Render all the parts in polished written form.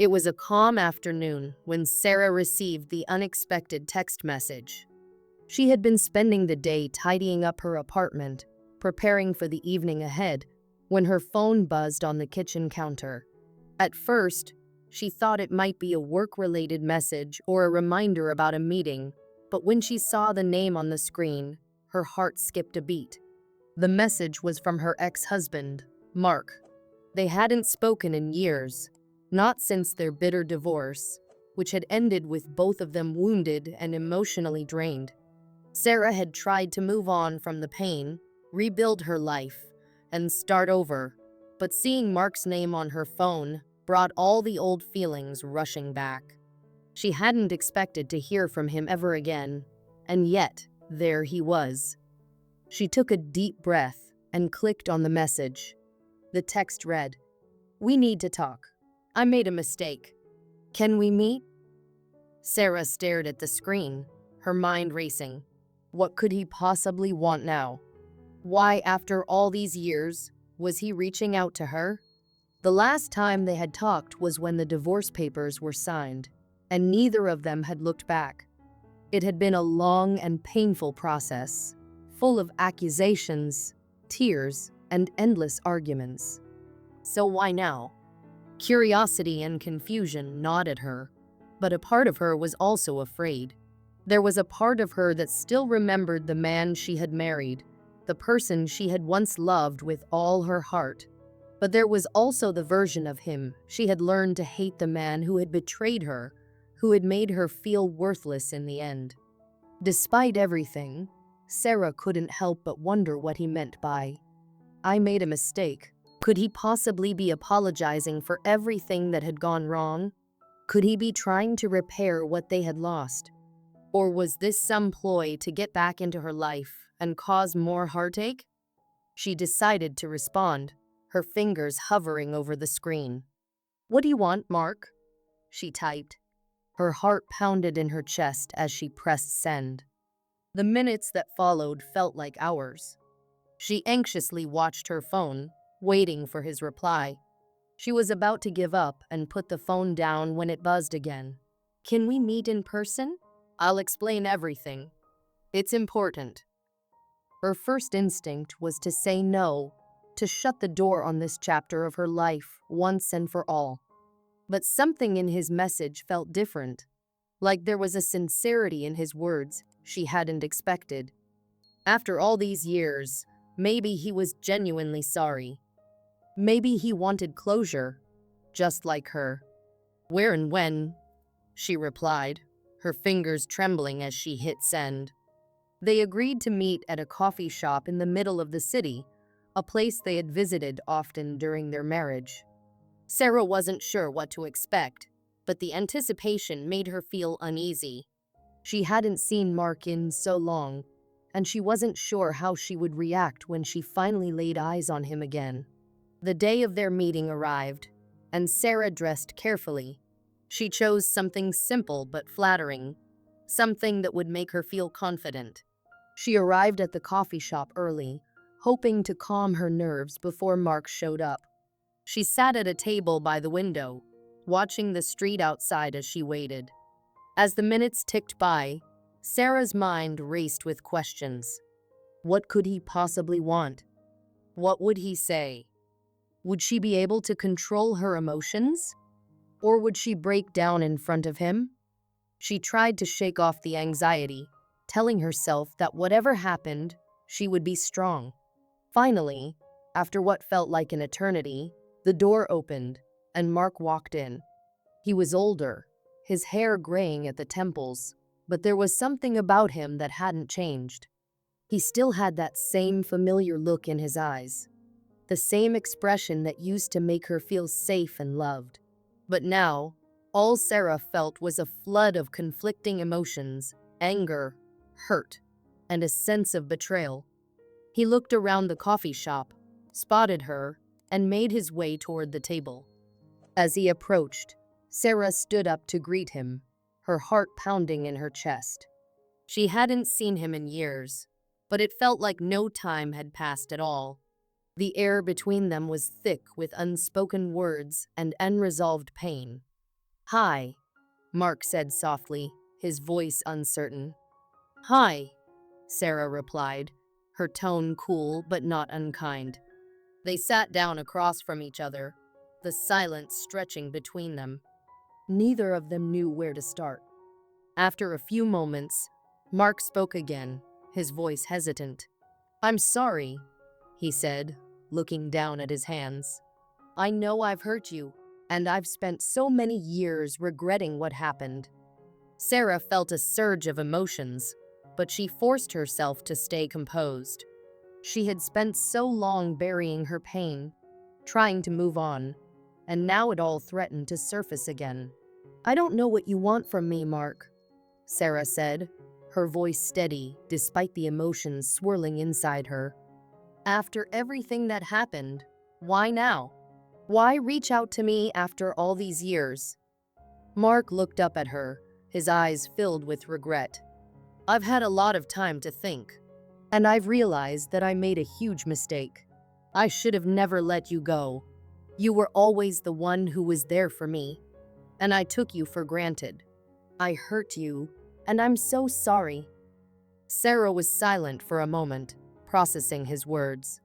It was a calm afternoon when Sarah received the unexpected text message. She had been spending the day tidying up her apartment, preparing for the evening ahead, when her phone buzzed on the kitchen counter. At first, she thought it might be a work-related message or a reminder about a meeting, but when she saw the name on the screen, her heart skipped a beat. The message was from her ex-husband, Mark. They hadn't spoken in years, not since their bitter divorce, which had ended with both of them wounded and emotionally drained. Sarah had tried to move on from the pain, rebuild her life, and start over, but seeing Mark's name on her phone brought all the old feelings rushing back. She hadn't expected to hear from him ever again, and yet, there he was. She took a deep breath and clicked on the message. The text read, "We need to talk. I made a mistake. Can we meet?" Sarah stared at the screen, her mind racing. What could he possibly want now? Why, after all these years, was he reaching out to her? The last time they had talked was when the divorce papers were signed, and neither of them had looked back. It had been a long and painful process, full of accusations, tears, and endless arguments. So why now? Curiosity and confusion gnawed at her, but a part of her was also afraid. There was a part of her that still remembered the man she had married, the person she had once loved with all her heart. But there was also the version of him she had learned to hate, the man who had betrayed her, who had made her feel worthless in the end. Despite everything, Sarah couldn't help but wonder what he meant by, "I made a mistake." Could he possibly be apologizing for everything that had gone wrong? Could he be trying to repair what they had lost? Or was this some ploy to get back into her life and cause more heartache? She decided to respond, her fingers hovering over the screen. "What do you want, Mark?" she typed. Her heart pounded in her chest as she pressed send. The minutes that followed felt like hours. She anxiously watched her phone, waiting for his reply. She was about to give up and put the phone down when it buzzed again. "Can we meet in person? I'll explain everything. It's important." Her first instinct was to say no, to shut the door on this chapter of her life once and for all. But something in his message felt different, like there was a sincerity in his words she hadn't expected. After all these years, maybe he was genuinely sorry. Maybe he wanted closure, just like her. "Where and when?" she replied, her fingers trembling as she hit send. They agreed to meet at a coffee shop in the middle of the city, a place they had visited often during their marriage. Sarah wasn't sure what to expect, but the anticipation made her feel uneasy. She hadn't seen Mark in so long, and she wasn't sure how she would react when she finally laid eyes on him again. The day of their meeting arrived, and Sarah dressed carefully. She chose something simple but flattering, something that would make her feel confident. She arrived at the coffee shop early, hoping to calm her nerves before Mark showed up. She sat at a table by the window, watching the street outside as she waited. As the minutes ticked by, Sarah's mind raced with questions. What could he possibly want? What would he say? Would she be able to control her emotions? Or would she break down in front of him? She tried to shake off the anxiety, telling herself that whatever happened, she would be strong. Finally, after what felt like an eternity, the door opened, and Mark walked in. He was older, his hair graying at the temples, but there was something about him that hadn't changed. He still had that same familiar look in his eyes, the same expression that used to make her feel safe and loved. But now, all Sarah felt was a flood of conflicting emotions, anger, hurt, and a sense of betrayal. He looked around the coffee shop, spotted her, and made his way toward the table. As he approached, Sarah stood up to greet him, her heart pounding in her chest. She hadn't seen him in years, but it felt like no time had passed at all. The air between them was thick with unspoken words and unresolved pain. Hi, Mark said softly, his voice uncertain. Hi, Sarah replied, her tone cool but not unkind. They sat down across from each other, the silence stretching between them. Neither of them knew where to start. After a few moments, Mark spoke again, his voice hesitant. I'm sorry, he said, looking down at his hands. I know I've hurt you, and I've spent so many years regretting what happened. Sarah felt a surge of emotions, but she forced herself to stay composed. She had spent so long burying her pain, trying to move on, and now it all threatened to surface again. I don't know what you want from me, Mark, Sarah said, her voice steady despite the emotions swirling inside her. After everything that happened, why now? Why reach out to me after all these years? Mark looked up at her, his eyes filled with regret. I've had a lot of time to think, and I've realized that I made a huge mistake. I should have never let you go. You were always the one who was there for me, and I took you for granted. I hurt you, and I'm so sorry. Sarah was silent for a moment, processing his words.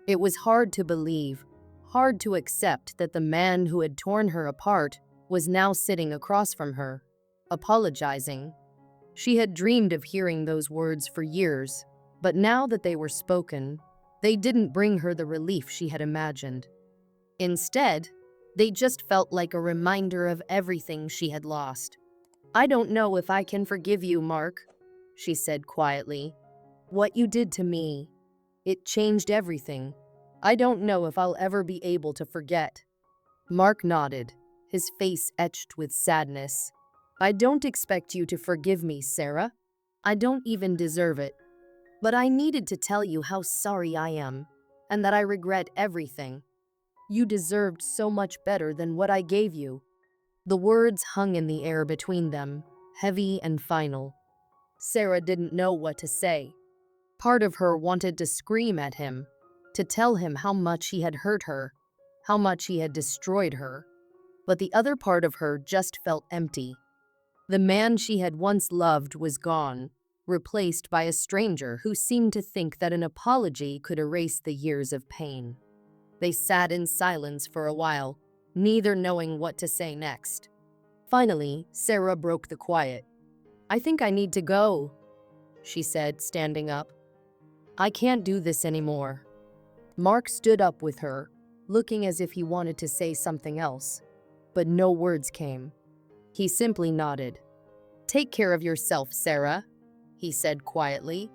It was hard to believe, hard to accept that the man who had torn her apart was now sitting across from her, apologizing. She had dreamed of hearing those words for years, but now that they were spoken, they didn't bring her the relief she had imagined. Instead, they just felt like a reminder of everything she had lost. I don't know if I can forgive you, Mark, she said quietly. What you did to me, it changed everything. I don't know if I'll ever be able to forget. Mark nodded, his face etched with sadness. I don't expect you to forgive me, Sarah. I don't even deserve it. But I needed to tell you how sorry I am, and that I regret everything. You deserved so much better than what I gave you. The words hung in the air between them, heavy and final. Sarah didn't know what to say. Part of her wanted to scream at him, to tell him how much he had hurt her, how much he had destroyed her. But the other part of her just felt empty. The man she had once loved was gone, replaced by a stranger who seemed to think that an apology could erase the years of pain. They sat in silence for a while, neither knowing what to say next. Finally, Sarah broke the quiet. I think I need to go, she said, standing up. I can't do this anymore. Mark stood up with her, looking as if he wanted to say something else, but no words came. He simply nodded. Take care of yourself, Sarah, he said quietly.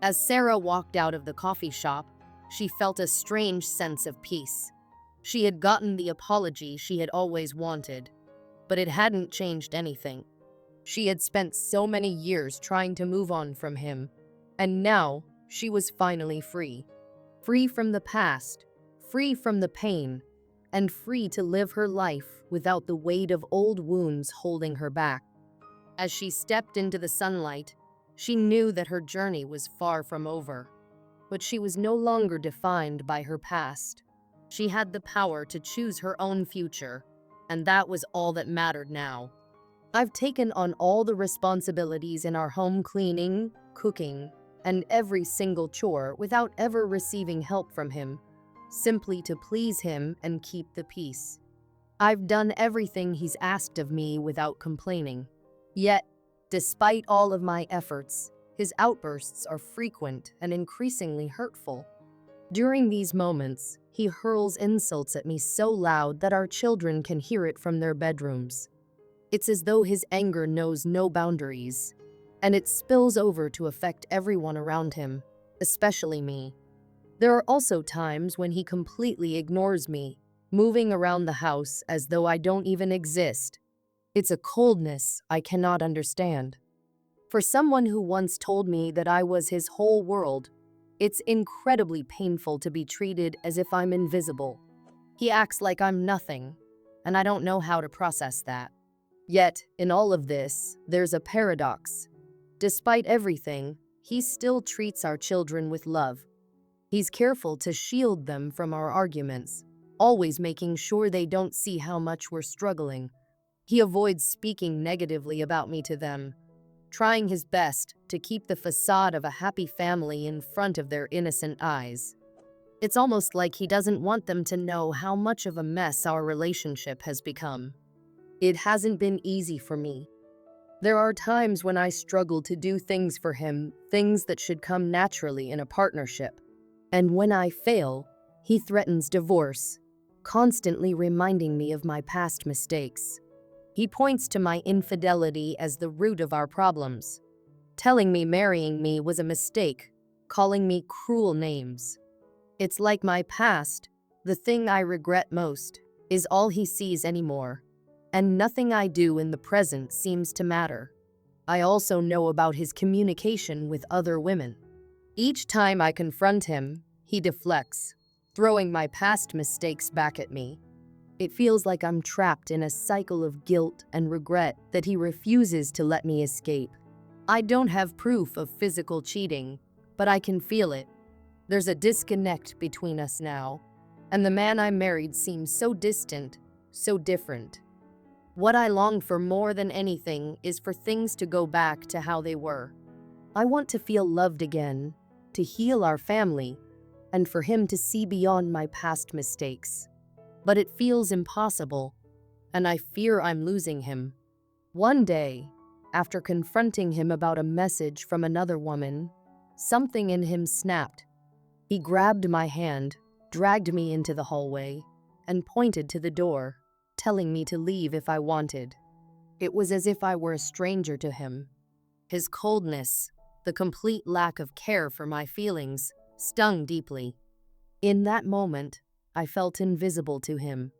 As Sarah walked out of the coffee shop, she felt a strange sense of peace. She had gotten the apology she had always wanted, but it hadn't changed anything. She had spent so many years trying to move on from him, and now she was finally free. Free from the past, free from the pain, and free to live her life without the weight of old wounds holding her back. As she stepped into the sunlight, she knew that her journey was far from over, but she was no longer defined by her past. She had the power to choose her own future, and that was all that mattered now. I've taken on all the responsibilities in our home, cleaning, cooking, and every single chore without ever receiving help from him, simply to please him and keep the peace. I've done everything he's asked of me without complaining. Yet, despite all of my efforts, his outbursts are frequent and increasingly hurtful. During these moments, he hurls insults at me so loud that our children can hear it from their bedrooms. It's as though his anger knows no boundaries, and it spills over to affect everyone around him, especially me. There are also times when he completely ignores me, moving around the house as though I don't even exist. It's a coldness I cannot understand. For someone who once told me that I was his whole world, it's incredibly painful to be treated as if I'm invisible. He acts like I'm nothing, and I don't know how to process that. Yet, in all of this, there's a paradox. Despite everything, he still treats our children with love. He's careful to shield them from our arguments, always making sure they don't see how much we're struggling. He avoids speaking negatively about me to them, trying his best to keep the facade of a happy family in front of their innocent eyes. It's almost like he doesn't want them to know how much of a mess our relationship has become. It hasn't been easy for me. There are times when I struggle to do things for him, things that should come naturally in a partnership. And when I fail, he threatens divorce, constantly reminding me of my past mistakes. He points to my infidelity as the root of our problems, telling me marrying me was a mistake, calling me cruel names. It's like my past, the thing I regret most, is all he sees anymore, and nothing I do in the present seems to matter. I also know about his communication with other women. Each time I confront him, he deflects, throwing my past mistakes back at me. It feels like I'm trapped in a cycle of guilt and regret that he refuses to let me escape. I don't have proof of physical cheating, but I can feel it. There's a disconnect between us now, and the man I married seems so distant, so different. What I long for more than anything is for things to go back to how they were. I want to feel loved again, to heal our family, and for him to see beyond my past mistakes. But it feels impossible, and I fear I'm losing him. One day, after confronting him about a message from another woman, something in him snapped. He grabbed my hand, dragged me into the hallway, and pointed to the door, telling me to leave if I wanted. It was as if I were a stranger to him. His coldness, the complete lack of care for my feelings, stung deeply. In that moment, I felt invisible to him.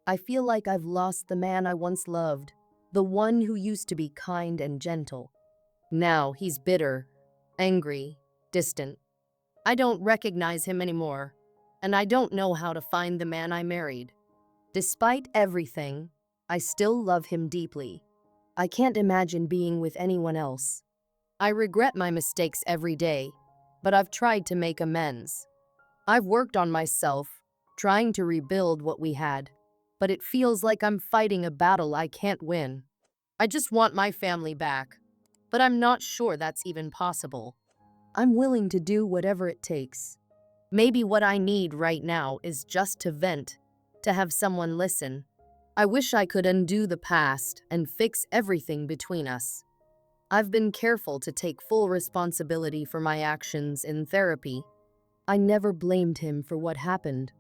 I feel like I've lost the man I once loved, the one who used to be kind and gentle. Now he's bitter, angry, distant. I don't recognize him anymore, and I don't know how to find the man I married. Despite everything, I still love him deeply. I can't imagine being with anyone else. I regret my mistakes every day, but I've tried to make amends. I've worked on myself, trying to rebuild what we had, but it feels like I'm fighting a battle I can't win. I just want my family back, but I'm not sure that's even possible. I'm willing to do whatever it takes. Maybe what I need right now is just to vent, to have someone listen. I wish I could undo the past and fix everything between us. I've been careful to take full responsibility for my actions in therapy. I never blamed him for what happened.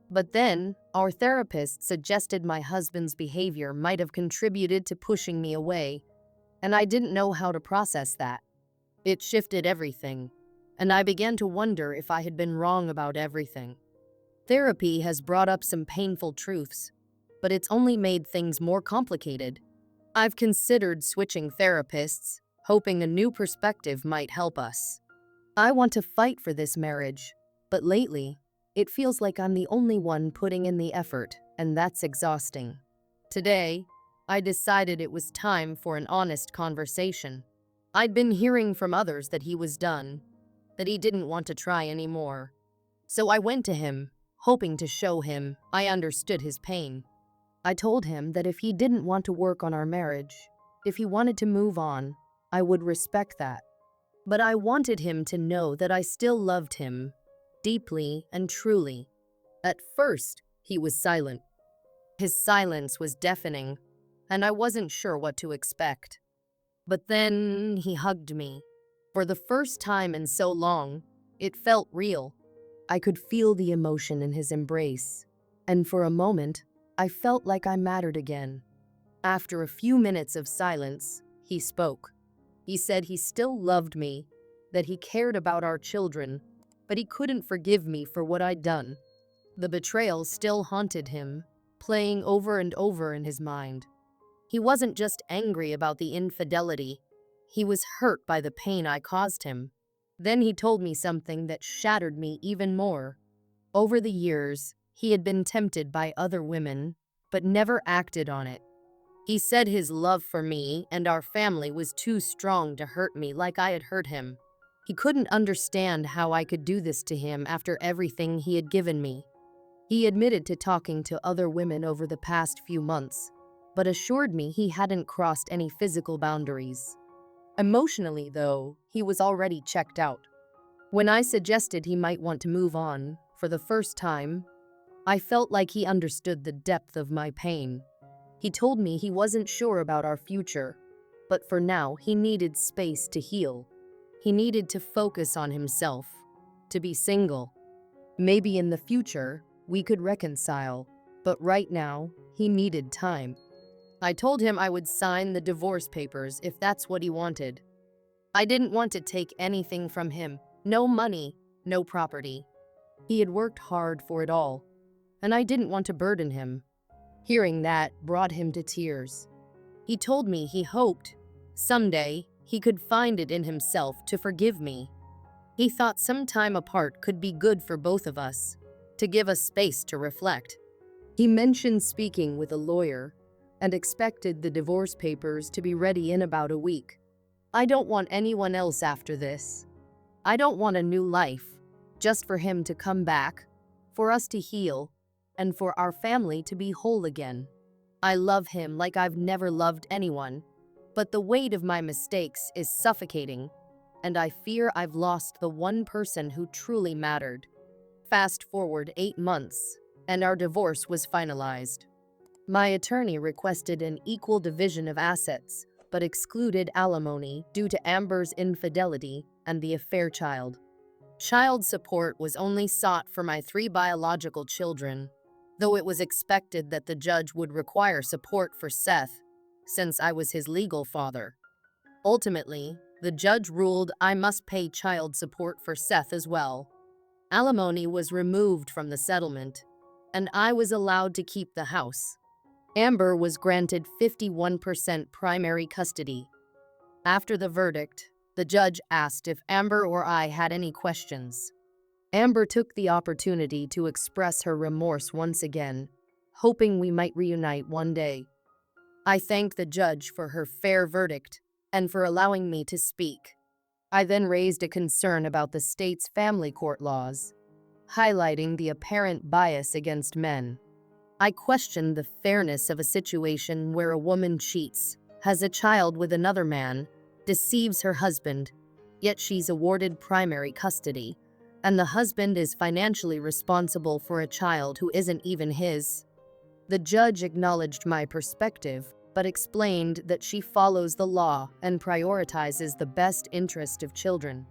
But then, our therapist suggested my husband's behavior might have contributed to pushing me away, and I didn't know how to process that. It shifted everything, and I began to wonder if I had been wrong about everything. Therapy has brought up some painful truths, but it's only made things more complicated. I've considered switching therapists, hoping a new perspective might help us. I want to fight for this marriage, but lately, it feels like I'm the only one putting in the effort, and that's exhausting. Today, I decided it was time for an honest conversation. I'd been hearing from others that he was done, that he didn't want to try anymore. So I went to him, hoping to show him I understood his pain. I told him that if he didn't want to work on our marriage, if he wanted to move on, I would respect that. But I wanted him to know that I still loved him, deeply and truly. At first, he was silent. His silence was deafening, and I wasn't sure what to expect. But then he hugged me. For the first time in so long, it felt real. I could feel the emotion in his embrace, and for a moment, I felt like I mattered again. After a few minutes of silence, he spoke. He said he still loved me, that he cared about our children, but he couldn't forgive me for what I'd done. The betrayal still haunted him, playing over and over in his mind. He wasn't just angry about the infidelity, he was hurt by the pain I caused him. Then he told me something that shattered me even more. Over the years, he had been tempted by other women, but never acted on it. He said his love for me and our family was too strong to hurt me like I had hurt him. He couldn't understand how I could do this to him after everything he had given me. He admitted to talking to other women over the past few months. but assured me he hadn't crossed any physical boundaries. Emotionally, though, he was already checked out. When I suggested he might want to move on, for the first time, I felt like he understood the depth of my pain. He told me he wasn't sure about our future, but for now he needed space to heal. He needed to focus on himself, to be single. Maybe in the future, we could reconcile, but right now, he needed time. I told him I would sign the divorce papers if that's what he wanted. I didn't want to take anything from him. No money, no property. He had worked hard for it all, and I didn't want to burden him. Hearing that brought him to tears. He told me he hoped someday he could find it in himself to forgive me. He thought some time apart could be good for both of us, to give us space to reflect. He mentioned speaking with a lawyer and expected the divorce papers to be ready in about a week. I don't want anyone else after this. I don't want a new life, just for him to come back, for us to heal, and for our family to be whole again. I love him like I've never loved anyone, but the weight of my mistakes is suffocating, and I fear I've lost the one person who truly mattered. Fast forward 8 months, and our divorce was finalized. My attorney requested an equal division of assets, but excluded alimony due to Amber's infidelity and the affair child. Child support was only sought for my 3 biological children, though it was expected that the judge would require support for Seth, since I was his legal father. Ultimately, the judge ruled I must pay child support for Seth as well. Alimony was removed from the settlement, and I was allowed to keep the house. Amber was granted 51% primary custody. After the verdict, the judge asked if Amber or I had any questions. Amber took the opportunity to express her remorse once again, hoping we might reunite one day. I thanked the judge for her fair verdict and for allowing me to speak. I then raised a concern about the state's family court laws, highlighting the apparent bias against men. I questioned the fairness of a situation where a woman cheats, has a child with another man, deceives her husband, yet she's awarded primary custody, and the husband is financially responsible for a child who isn't even his. The judge acknowledged my perspective, but explained that she follows the law and prioritizes the best interest of children.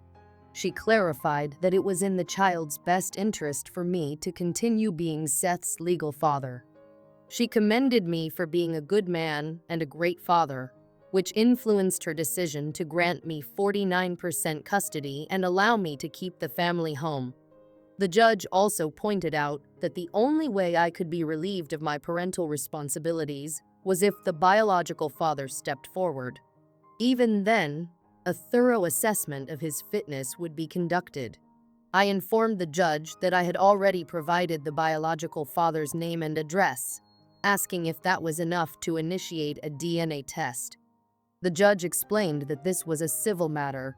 She clarified that it was in the child's best interest for me to continue being Seth's legal father. She commended me for being a good man and a great father, which influenced her decision to grant me 49% custody and allow me to keep the family home. The judge also pointed out that the only way I could be relieved of my parental responsibilities was if the biological father stepped forward. Even then, a thorough assessment of his fitness would be conducted. I informed the judge that I had already provided the biological father's name and address, asking if that was enough to initiate a DNA test. The judge explained that this was a civil matter,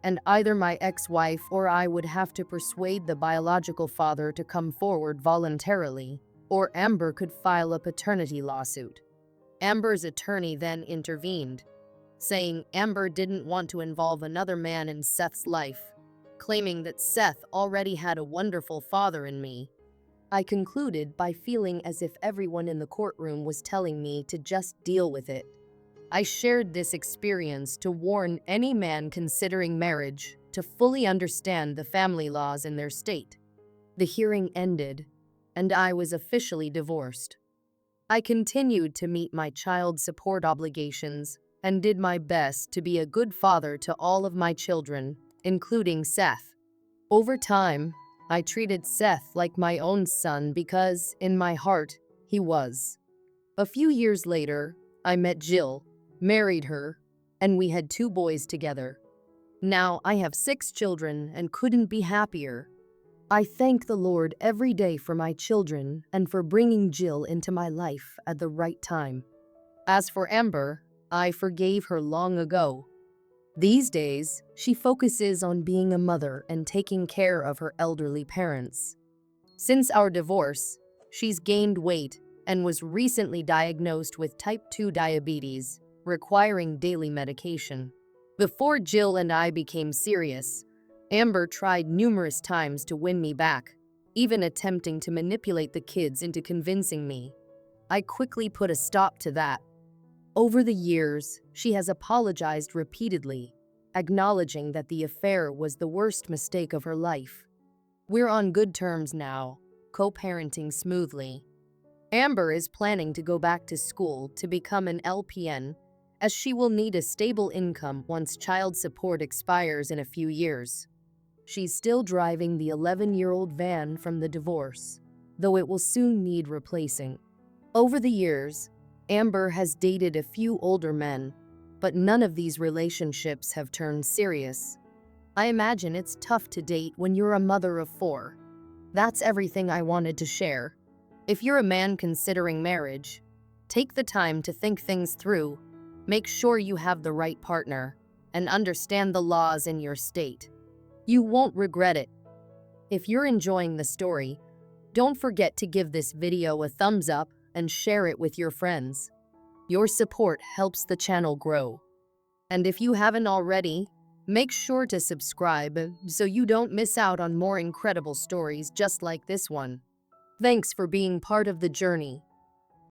and either my ex-wife or I would have to persuade the biological father to come forward voluntarily, or Amber could file a paternity lawsuit. Amber's attorney then intervened, saying Amber didn't want to involve another man in Seth's life, claiming that Seth already had a wonderful father in me. I concluded by feeling as if everyone in the courtroom was telling me to just deal with it. I shared this experience to warn any man considering marriage to fully understand the family laws in their state. The hearing ended, and I was officially divorced. I continued to meet my child support obligations and did my best to be a good father to all of my children, including Seth. Over time, I treated Seth like my own son because, in my heart, he was. A few years later, I met Jill, married her, and we had 2 boys together. Now I have 6 children and couldn't be happier. I thank the Lord every day for my children and for bringing Jill into my life at the right time. As for Amber, I forgave her long ago. These days, she focuses on being a mother and taking care of her elderly parents. Since our divorce, she's gained weight and was recently diagnosed with type 2 diabetes, requiring daily medication. Before Jill and I became serious, Amber tried numerous times to win me back, even attempting to manipulate the kids into convincing me. I quickly put a stop to that. Over the years, she has apologized repeatedly, acknowledging that the affair was the worst mistake of her life. We're on good terms now, co-parenting smoothly. Amber is planning to go back to school to become an LPN, as she will need a stable income once child support expires in a few years. She's still driving the 11-year-old van from the divorce, though it will soon need replacing. Over the years, Amber has dated a few older men, but none of these relationships have turned serious. I imagine it's tough to date when you're a mother of 4. That's everything I wanted to share. If you're a man considering marriage, take the time to think things through, make sure you have the right partner, and understand the laws in your state. You won't regret it. If you're enjoying the story, don't forget to give this video a thumbs up and share it with your friends. Your support helps the channel grow. And if you haven't already, make sure to subscribe so you don't miss out on more incredible stories just like this one. Thanks for being part of the journey.